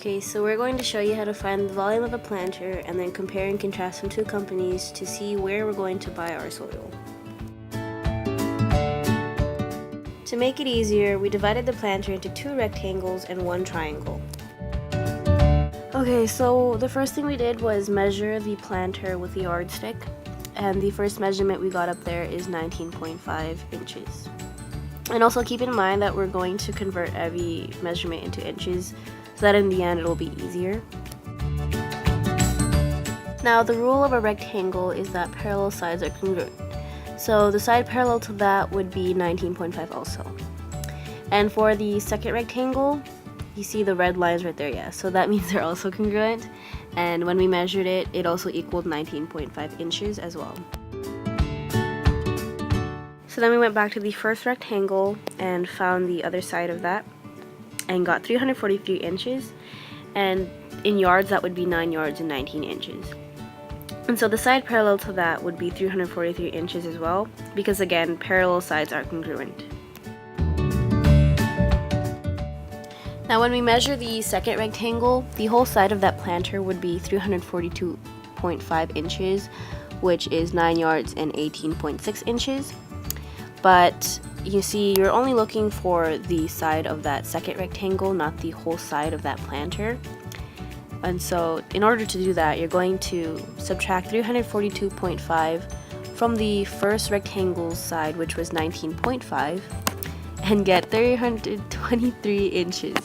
Okay, so we're going to show you how to find the volume of a planter and then compare and contrast from two companies to see where we're going to buy our soil. To make it easier, we divided the planter into two rectangles and one triangle. Okay, so the first thing we did was measure the planter with the yardstick, and the first measurement we got up there is 19.5 inches. And also keep in mind that we're going to convert every measurement into inches so that in the end it'll be easier. Now the rule of a rectangle is that parallel sides are congruent. So the side parallel to that would be 19.5 also. And for the second rectangle, you see the red lines right there, yeah. So that means they're also congruent. And when we measured it, it also equaled 19.5 inches as well. So then we went back to the first rectangle and found the other side of that and got 343 inches, and in yards that would be 9 yards and 19 inches. And so the side parallel to that would be 343 inches as well, because again, parallel sides are congruent. Now when we measure the second rectangle, the whole side of that planter would be 342.5 inches, which is 9 yards and 18.6 inches. But you see, you're only looking for the side of that second rectangle, not the whole side of that planter. And so in order to do that, you're going to subtract 342.5 from the first rectangle's side, which was 19.5, and get 323 inches.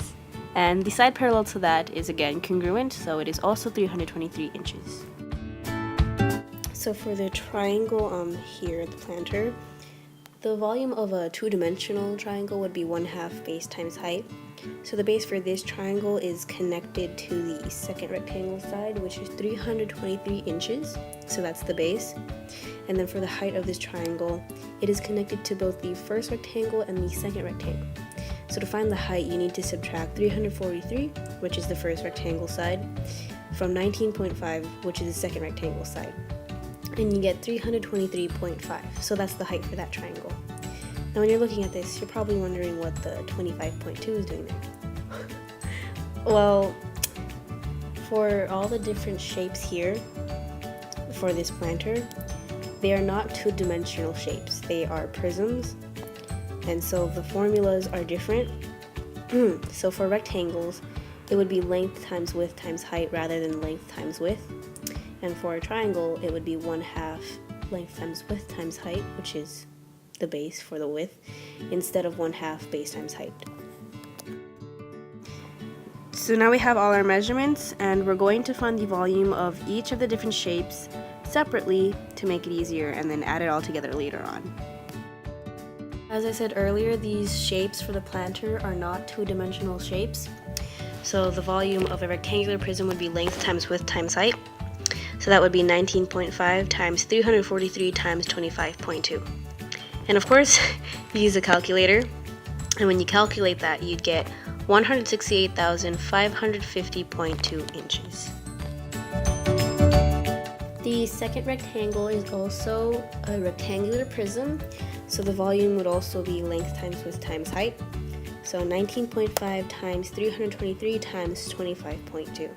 And the side parallel to that is again congruent, so it is also 323 inches. So for the triangle here at the planter, the volume of a two-dimensional triangle would be 1/2 base times height. So the base for this triangle is connected to the second rectangle side, which is 323 inches. So that's the base. And then for the height of this triangle, it is connected to both the first rectangle and the second rectangle. So to find the height, you need to subtract 343, which is the first rectangle side, from 19.5, which is the second rectangle side. And you get 323.5. So that's the height for that triangle. Now when you're looking at this, you're probably wondering what the 25.2 is doing there. Well, for all the different shapes here for this planter, they are not two-dimensional shapes. They are prisms. And so the formulas are different. So for rectangles, it would be length times width times height rather than length times width. And for a triangle, it would be 1/2 length times width times height, which is the base for the width, instead of 1/2 base times height. So now we have all our measurements, and we're going to find the volume of each of the different shapes separately to make it easier, and then add it all together later on. As I said earlier, these shapes for the planter are not two-dimensional shapes. So the volume of a rectangular prism would be length times width times height. So that would be 19.5 times 343 times 25.2. And of course, you use a calculator. And when you calculate that, you'd get 168,550.2 inches. The second rectangle is also a rectangular prism. So the volume would also be length times width times height. So 19.5 times 323 times 25.2.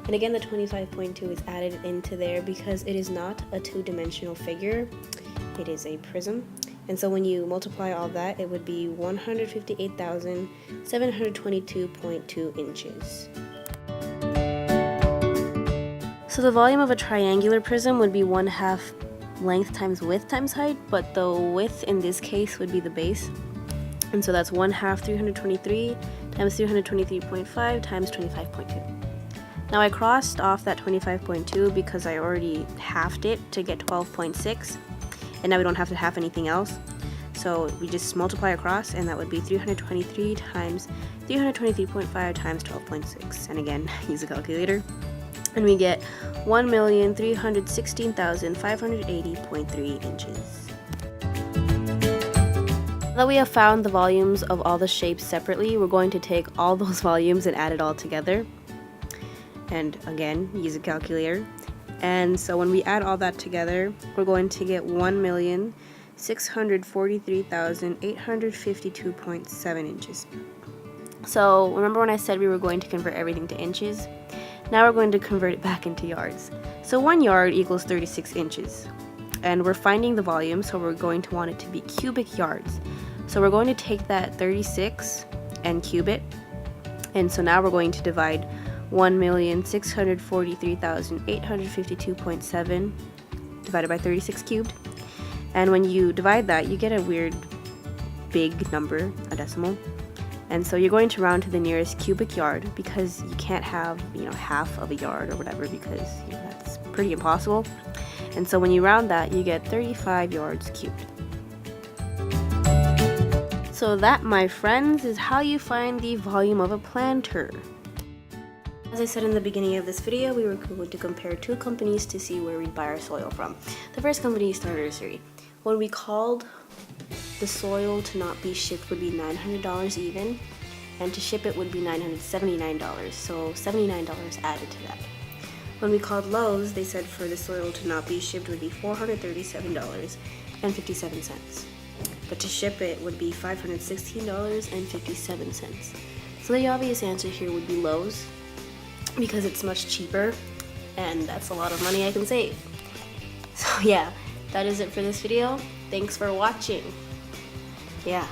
And again, the 25.2 is added into there because it is not a two-dimensional figure. It is a prism. And so when you multiply all that, it would be 158,722.2 inches. So the volume of a triangular prism would be 1/2 length times width times height, but the width in this case would be the base. And so that's 1/2 323 times 323.5 times 25.2. Now I crossed off that 25.2 because I already halved it to get 12.6, and now we don't have to half anything else. So we just multiply across, and that would be 323 times 323.5 times 12.6. And again, use a calculator. And we get 1,316,580.3 inches. Now that we have found the volumes of all the shapes separately, we're going to take all those volumes and add it all together. And again, use a calculator. And so when we add all that together, we're going to get 1,643,852.7 inches. So remember when I said we were going to convert everything to inches? Now we're going to convert it back into yards. So 1 yard equals 36 inches. And we're finding the volume, so we're going to want it to be cubic yards. So we're going to take that 36 and cube it. And so now we're going to divide 1,643,852.7 divided by 36 cubed. And when you divide that, you get a weird big number, a decimal. And so you're going to round to the nearest cubic yard, because you can't have, half of a yard or whatever, because that's pretty impossible. And so when you round that, you get 35 yards cubed. So that, my friends, is how you find the volume of a planter. As I said in the beginning of this video, we were going to compare two companies to see where we'd buy our soil from. The first company is Star Nursery. When we called, the soil to not be shipped would be $900 even, and to ship it would be $979, so $79 added to that. When we called Lowe's, they said for the soil to not be shipped would be $437.57, but to ship it would be $516.57. So the obvious answer here would be Lowe's, because it's much cheaper, and that's a lot of money I can save. So yeah, that is it for this video. Thanks for watching. Yeah.